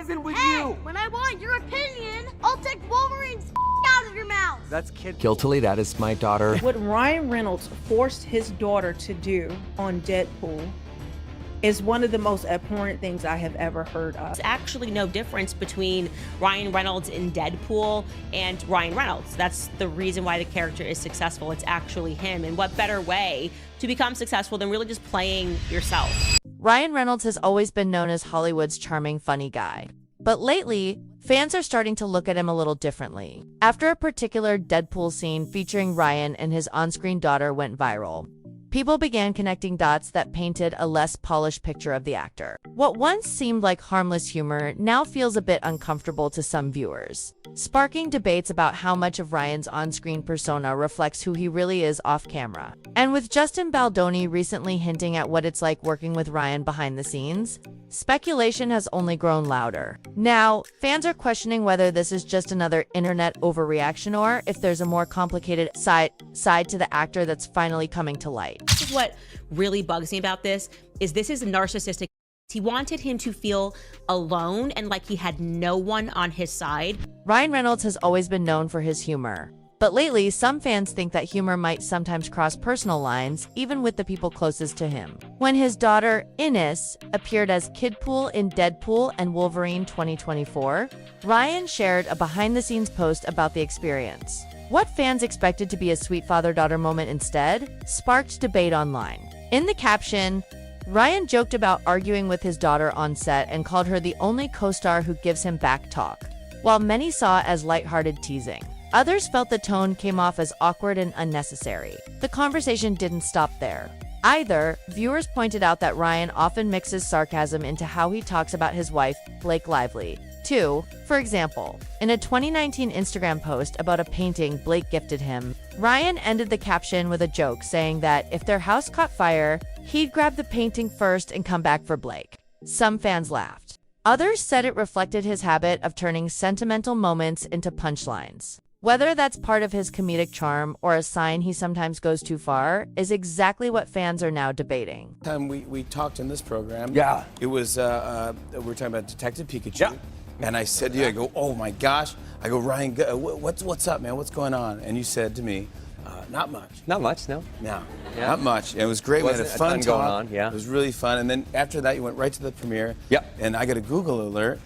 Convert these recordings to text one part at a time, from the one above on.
isn't with Hey, you. when I want your opinion, I'll take Wolverine's out of your mouth. That's kid. Guiltily, that is my daughter. What Ryan Reynolds forced his daughter to do on Deadpool is one of the most abhorrent things I have ever heard of. There's actually no difference between Ryan Reynolds in Deadpool and Ryan Reynolds. That's the reason why the character is successful. It's actually him. And what better way to become successful than really just playing yourself? Ryan Reynolds has always been known as Hollywood's charming, funny guy. But lately, fans are starting to look at him a little differently. After a particular Deadpool scene featuring Ryan and his on-screen daughter went viral, people began connecting dots that painted a less polished picture of the actor. What once seemed like harmless humor now feels a bit uncomfortable to some viewers, sparking debates about how much of Ryan's on-screen persona reflects who he really is off-camera. And with Justin Baldoni recently hinting at what it's like working with Ryan behind the scenes, speculation has only grown louder. Now, fans are questioning whether this is just another internet overreaction or if there's a more complicated side to the actor that's finally coming to light. This is what really bugs me about this is narcissistic. He wanted him to feel alone and like he had no one on his side. Ryan Reynolds has always been known for his humor. But lately, some fans think that humor might sometimes cross personal lines, even with the people closest to him. When his daughter, Ines, appeared as Kidpool in Deadpool and Wolverine 2024, Ryan shared a behind-the-scenes post about the experience. What fans expected to be a sweet father-daughter moment instead sparked debate online. In the caption, Ryan joked about arguing with his daughter on set and called her the only co-star who gives him back talk, while many saw it as lighthearted teasing. Others felt the tone came off as awkward and unnecessary. The conversation didn't stop there. Either, viewers pointed out that Ryan often mixes sarcasm into how he talks about his wife, Blake Lively. 2. For example, in a 2019 Instagram post about a painting Blake gifted him, Ryan ended the caption with a joke saying that if their house caught fire, he'd grab the painting first and come back for Blake. Some fans laughed. Others said it reflected his habit of turning sentimental moments into punchlines. Whether that's part of his comedic charm or a sign he sometimes goes too far is exactly what fans are now debating. Time we talked in this program, Yeah. it was, we were talking about Detective Pikachu. Yeah. And I said to you, I go, oh my gosh. I go, Ryan, what's up, man? What's going on? And you said to me, not much. Not much, no. No, Yeah. not much. It was great. We had a Wasn't a fun ton talk. going on, yeah. It was really fun. And then after that, you went right to the premiere. Yep. And I got a Google alert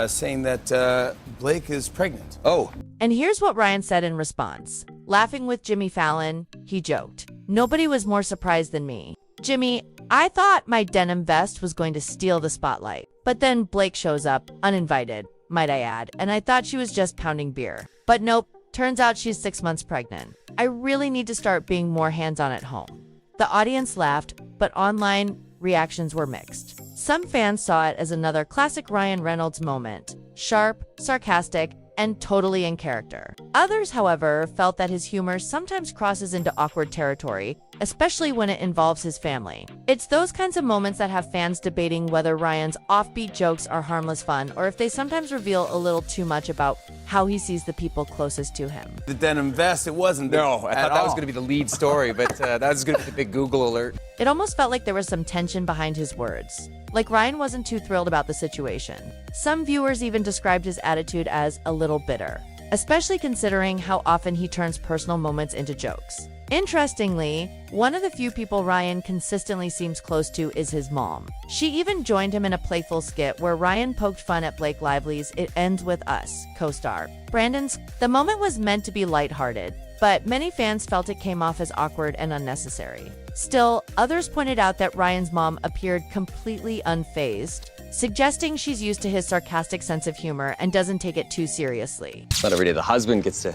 saying that Blake is pregnant. Oh. And here's what Ryan said in response. Laughing with Jimmy Fallon, he joked, "Nobody was more surprised than me. Jimmy, I thought my denim vest was going to steal the spotlight. But then Blake shows up, uninvited, might I add, and I thought she was just pounding beer. But nope, turns out she's 6 months pregnant. I really need to start being more hands-on at home." The audience laughed, but online reactions were mixed. Some fans saw it as another classic Ryan Reynolds moment, sharp, sarcastic, and totally in character. Others, however, felt that his humor sometimes crosses into awkward territory, especially when it involves his family. It's those kinds of moments that have fans debating whether Ryan's offbeat jokes are harmless fun or if they sometimes reveal a little too much about how he sees the people closest to him. The denim vest, it wasn't. No, I thought that was going to be the lead story, but that was going to be the big Google alert. It almost felt like there was some tension behind his words. Like Ryan wasn't too thrilled about the situation. Some viewers even described his attitude as a little bitter, especially considering how often he turns personal moments into jokes. Interestingly, one of the few people Ryan consistently seems close to is his mom. She even joined him in a playful skit where Ryan poked fun at Blake Lively's It Ends With Us co-star, Brandon's. The moment was meant to be lighthearted, but many fans felt it came off as awkward and unnecessary. Still, others pointed out that Ryan's mom appeared completely unfazed, suggesting she's used to his sarcastic sense of humor and doesn't take it too seriously. It's not every day the husband gets to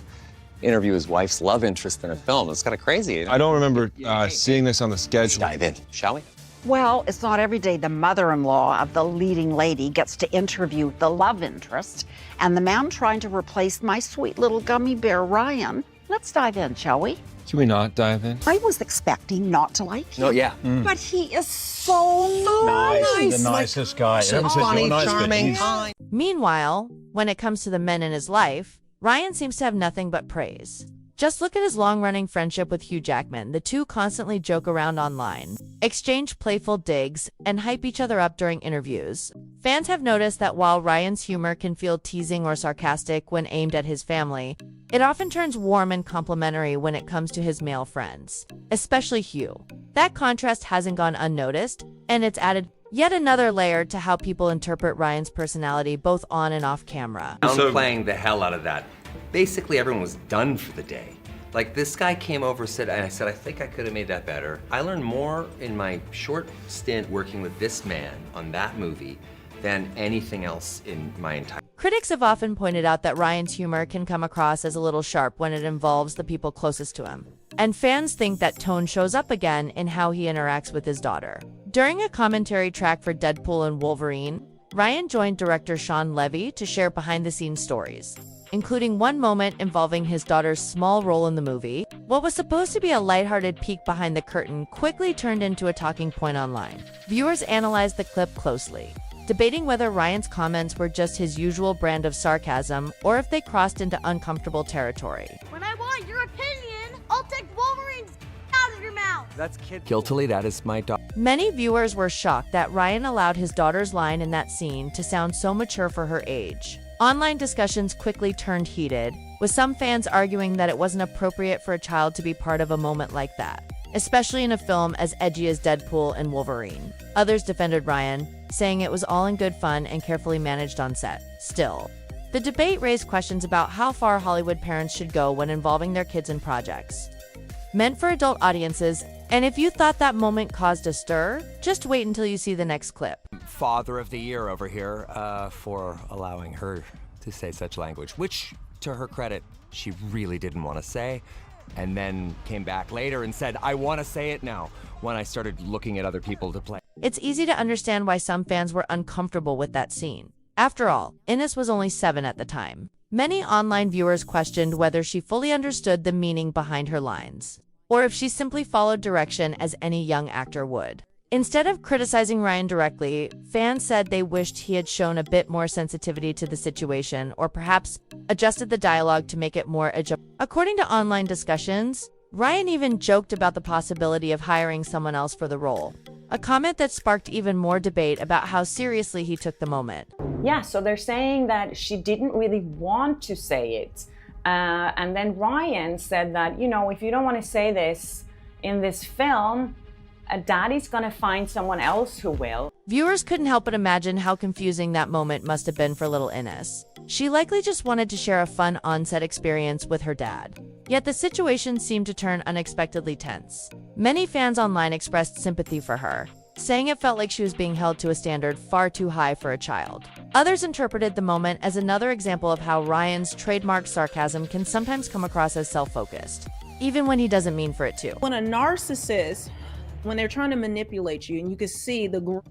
interview his wife's love interest in a film. It's kind of crazy. I don't remember seeing this on the schedule. Dive in, shall we? Well, it's not every day the mother-in-law of the leading lady gets to interview the love interest, and the man trying to replace my sweet little gummy bear, Ryan. Let's dive in, shall we? Can we not dive in? I was expecting not to like him. No, yeah. But he is so nice. The nicest guy. So Everyone says funny, you're nice, but charming, he's- kind. Meanwhile, when it comes to the men in his life, Ryan seems to have nothing but praise. Just look at his long-running friendship with Hugh Jackman. The two constantly joke around online, exchange playful digs, and hype each other up during interviews. Fans have noticed that while Ryan's humor can feel teasing or sarcastic when aimed at his family, it often turns warm and complimentary when it comes to his male friends, especially Hugh. That contrast hasn't gone unnoticed, and it's added yet another layer to how people interpret Ryan's personality both on and off camera. Downplaying the hell out of that. Basically, everyone was done for the day. Like, this guy came over and I said, I think I could have made that better. I learned more in my short stint working with this man on that movie than anything else in my entire. Critics have often pointed out that Ryan's humor can come across as a little sharp when it involves the people closest to him. And fans think that tone shows up again in how he interacts with his daughter. During a commentary track for Deadpool and Wolverine, Ryan joined director Sean Levy to share behind-the-scenes stories, including one moment involving his daughter's small role in the movie. What was supposed to be a lighthearted peek behind the curtain quickly turned into a talking point online. Viewers analyzed the clip closely, debating whether Ryan's comments were just his usual brand of sarcasm or if they crossed into uncomfortable territory. When I want your opinion, I'll take Wolverine's out of your mouth. That's kid. Guiltily, that is my daughter. Many viewers were shocked that Ryan allowed his daughter's line in that scene to sound so mature for her age. Online discussions quickly turned heated, with some fans arguing that it wasn't appropriate for a child to be part of a moment like that, especially in a film as edgy as Deadpool and Wolverine. Others defended Ryan, saying it was all in good fun and carefully managed on set. Still, the debate raised questions about how far Hollywood parents should go when involving their kids in projects meant for adult audiences, and if you thought that moment caused a stir, just wait until you see the next clip. Father of the year over here for allowing her to say such language, which, to her credit, she really didn't want to say, and then came back later and said, I want to say it now, when I started looking at other people to play. It's easy to understand why some fans were uncomfortable with that scene. After all, Innes was only 7 at the time. Many online viewers questioned whether she fully understood the meaning behind her lines, or if she simply followed direction as any young actor would. Instead of criticizing Ryan directly, fans said they wished he had shown a bit more sensitivity to the situation or perhaps adjusted the dialogue to make it more According to online discussions, Ryan even joked about the possibility of hiring someone else for the role, a comment that sparked even more debate about how seriously he took the moment. Yeah, so they're saying that she didn't really want to say it. And then Ryan said that, you know, if you don't want to say this in this film, Daddy's gonna find someone else who will. Viewers couldn't help but imagine how confusing that moment must have been for little Innes. She likely just wanted to share a fun on-set experience with her dad. Yet the situation seemed to turn unexpectedly tense. Many fans online expressed sympathy for her, saying it felt like she was being held to a standard far too high for a child. Others interpreted the moment as another example of how Ryan's trademark sarcasm can sometimes come across as self-focused, even when he doesn't mean for it to. When a narcissist, when they're trying to manipulate you, and you can see the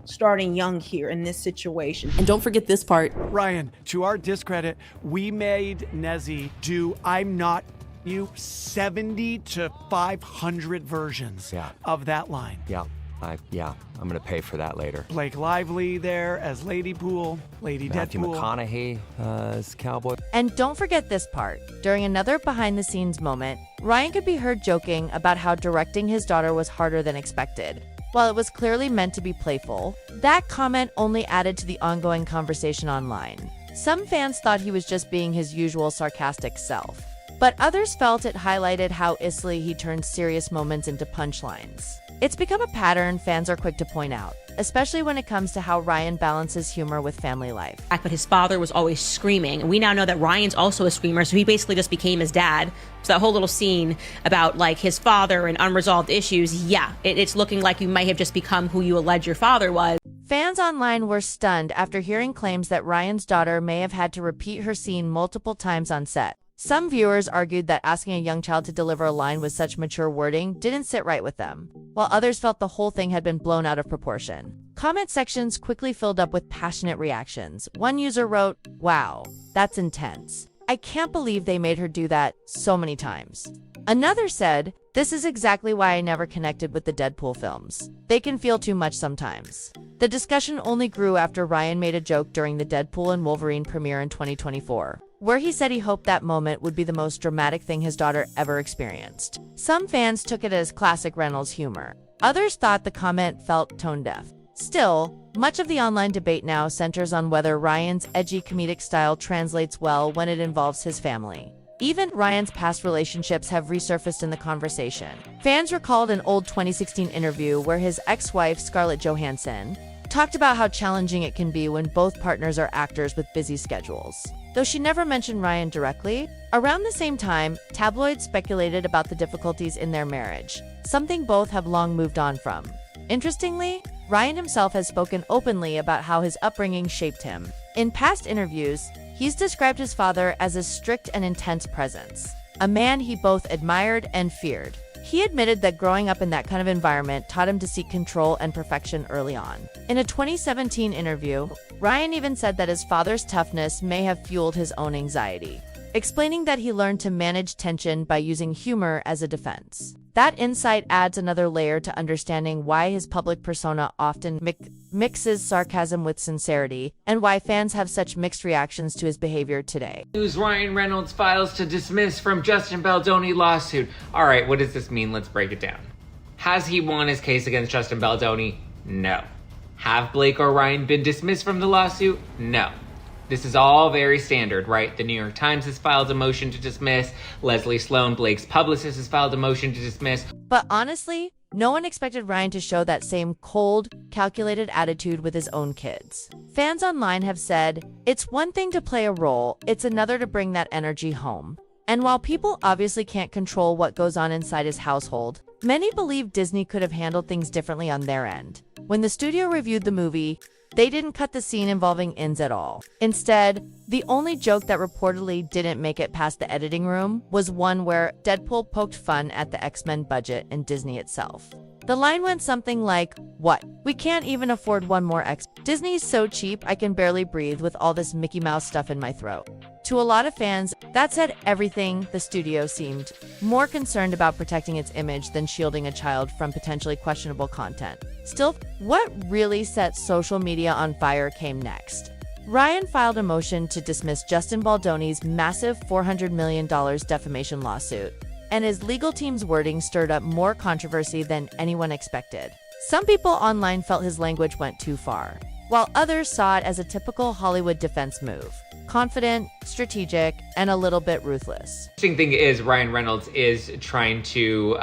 starting young here in this situation. And don't forget this part. Ryan, to our discredit, we made Nezzy do I'm Not You 70 to 500 versions of that line. I'm gonna pay for that later. Blake Lively there as Lady Pool, Lady Matthew Deadpool. McConaughey as Cowboy. And don't forget this part. During another behind-the-scenes moment, Ryan could be heard joking about how directing his daughter was harder than expected. While it was clearly meant to be playful, that comment only added to the ongoing conversation online. Some fans thought he was just being his usual sarcastic self, but others felt it highlighted how easily he turned serious moments into punchlines. It's become a pattern fans are quick to point out, especially when it comes to how Ryan balances humor with family life. But his father was always screaming, and we now know that Ryan's also a screamer, so he basically just became his dad. So that whole little scene about like his father and unresolved issues, it's looking like you might have just become who you allege your father was. Fans online were stunned after hearing claims that Ryan's daughter may have had to repeat her scene multiple times on set. Some viewers argued that asking a young child to deliver a line with such mature wording didn't sit right with them, while others felt the whole thing had been blown out of proportion. Comment sections quickly filled up with passionate reactions. One user wrote, "Wow, that's intense. I can't believe they made her do that so many times." Another said, "This is exactly why I never connected with the Deadpool films. They can feel too much sometimes." The discussion only grew after Ryan made a joke during the Deadpool and Wolverine premiere in 2024, where he said he hoped that moment would be the most dramatic thing his daughter ever experienced. Some fans took it as classic Reynolds humor. Others thought the comment felt tone-deaf. Still, much of the online debate now centers on whether Ryan's edgy comedic style translates well when it involves his family. Even Ryan's past relationships have resurfaced in the conversation. Fans recalled an old 2016 interview where his ex-wife, Scarlett Johansson, talked about how challenging it can be when both partners are actors with busy schedules. Though she never mentioned Ryan directly, around the same time, tabloids speculated about the difficulties in their marriage, something both have long moved on from. Interestingly, Ryan himself has spoken openly about how his upbringing shaped him. In past interviews, he's described his father as a strict and intense presence, a man he both admired and feared. He admitted that growing up in that kind of environment taught him to seek control and perfection early on. In a 2017 interview, Ryan even said that his father's toughness may have fueled his own anxiety, explaining that he learned to manage tension by using humor as a defense. That insight adds another layer to understanding why his public persona often mixes sarcasm with sincerity, and why fans have such mixed reactions to his behavior today. News: Ryan Reynolds files to dismiss from Justin Baldoni lawsuit. All right, what does this mean? Let's break it down. Has he won his case against Justin Baldoni? No. Have Blake or Ryan been dismissed from the lawsuit? No. This is all very standard, right? The New York Times has filed a motion to dismiss. Leslie Sloan, Blake's publicist, has filed a motion to dismiss. But honestly, no one expected Ryan to show that same cold, calculated attitude with his own kids. Fans online have said, it's one thing to play a role, it's another to bring that energy home. And while people obviously can't control what goes on inside his household, many believe Disney could have handled things differently on their end. When the studio reviewed the movie, they didn't cut the scene involving Inns at all. Instead, the only joke that reportedly didn't make it past the editing room was one where Deadpool poked fun at the X-Men budget and Disney itself. The line went something like, "What? We can't even afford one more X. Disney's so cheap I can barely breathe with all this Mickey Mouse stuff in my throat." To a lot of fans, that said everything. The studio seemed more concerned about protecting its image than shielding a child from potentially questionable content. Still, what really set social media on fire came next. Ryan filed a motion to dismiss Justin Baldoni's massive $400 million defamation lawsuit, and his legal team's wording stirred up more controversy than anyone expected. Some people online felt his language went too far, while others saw it as a typical Hollywood defense move. Confident, strategic, and a little bit ruthless. The interesting thing is Ryan Reynolds is trying to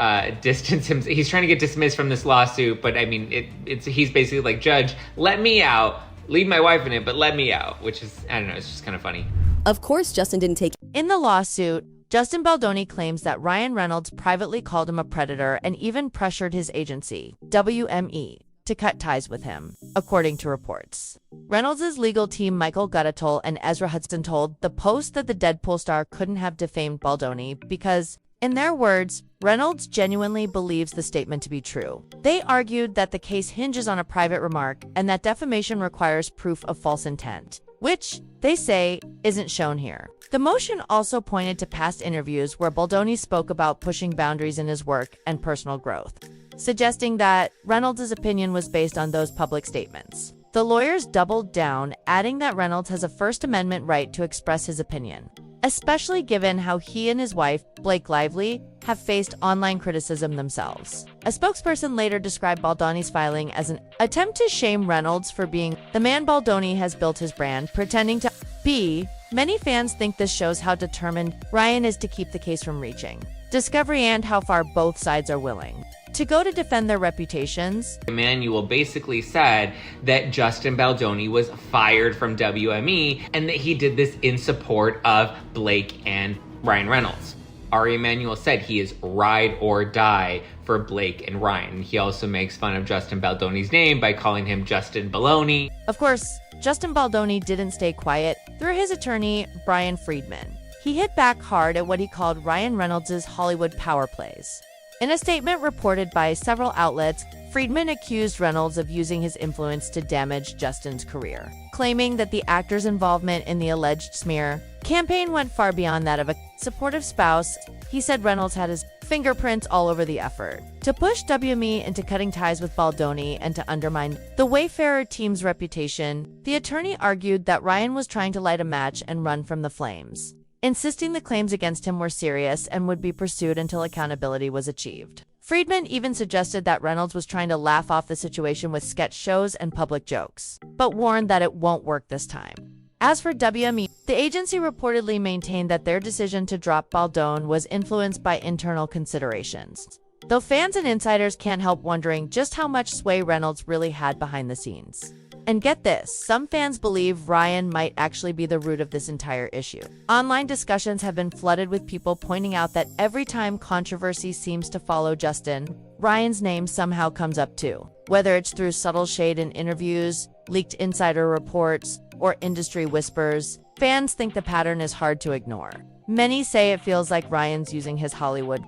distance him. He's trying to get dismissed from this lawsuit, but I mean, he's basically like, judge, let me out, leave my wife in it, but let me out, which is, I don't know, it's just kind of funny. Of course, Justin didn't take. In the lawsuit, Justin Baldoni claims that Ryan Reynolds privately called him a predator and even pressured his agency, WME, to cut ties with him, according to reports. Reynolds' legal team Michael Guttetal and Ezra Hudson told the Post that the Deadpool star couldn't have defamed Baldoni because, in their words, Reynolds genuinely believes the statement to be true. They argued that the case hinges on a private remark and that defamation requires proof of false intent, which, they say, isn't shown here. The motion also pointed to past interviews where Baldoni spoke about pushing boundaries in his work and personal growth, suggesting that Reynolds' opinion was based on those public statements. The lawyers doubled down, adding that Reynolds has a First Amendment right to express his opinion, especially given how he and his wife, Blake Lively, have faced online criticism themselves. A spokesperson later described Baldoni's filing as an attempt to shame Reynolds for being the man Baldoni has built his brand, pretending to be. Many fans think this shows how determined Ryan is to keep the case from reaching discovery and how far both sides are willing to go to defend their reputations. Emmanuel basically said that Justin Baldoni was fired from WME and that he did this in support of Blake and Ryan Reynolds. Ari Emanuel said he is ride or die for Blake and Ryan. He also makes fun of Justin Baldoni's name by calling him Justin Baloney. Of course, Justin Baldoni didn't stay quiet. Through his attorney, Brian Friedman, he hit back hard at what he called Ryan Reynolds' Hollywood power plays. In a statement reported by several outlets, Friedman accused Reynolds of using his influence to damage Justin's career, claiming that the actor's involvement in the alleged smear campaign went far beyond that of a supportive spouse. He said Reynolds had his fingerprints all over the effort to push WME into cutting ties with Baldoni and to undermine the Wayfarer team's reputation. The attorney argued that Ryan was trying to light a match and run from the flames, insisting the claims against him were serious and would be pursued until accountability was achieved. Friedman even suggested that Reynolds was trying to laugh off the situation with sketch shows and public jokes, but warned that it won't work this time. As for WME, the agency reportedly maintained that their decision to drop Baldoni was influenced by internal considerations, though fans and insiders can't help wondering just how much sway Reynolds really had behind the scenes. And get this, some fans believe Ryan might actually be the root of this entire issue. Online discussions have been flooded with people pointing out that every time controversy seems to follow Justin, Ryan's name somehow comes up too. Whether it's through subtle shade in interviews, leaked insider reports, or industry whispers, fans think the pattern is hard to ignore. Many say it feels like Ryan's using his Hollywood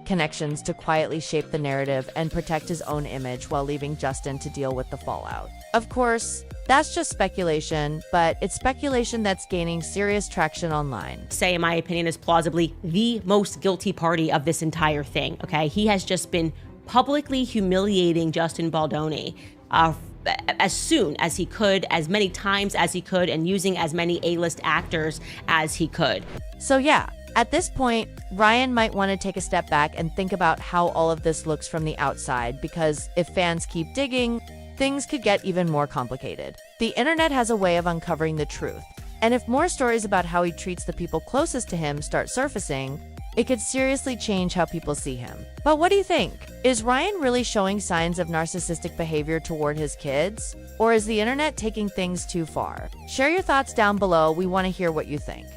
connections to quietly shape the narrative and protect his own image while leaving Justin to deal with the fallout. Of course, that's just speculation, but it's speculation that's gaining serious traction online. Say, in my opinion, is plausibly the most guilty party of this entire thing, okay? He has just been publicly humiliating Justin Baldoni as soon as he could, as many times as he could, and using as many A-list actors as he could. So yeah, at this point, Ryan might want to take a step back and think about how all of this looks from the outside, because if fans keep digging, things could get even more complicated. The internet has a way of uncovering the truth, and if more stories about how he treats the people closest to him start surfacing, it could seriously change how people see him. But what do you think? Is Ryan really showing signs of narcissistic behavior toward his kids? Or is the internet taking things too far? Share your thoughts down below. We want to hear what you think.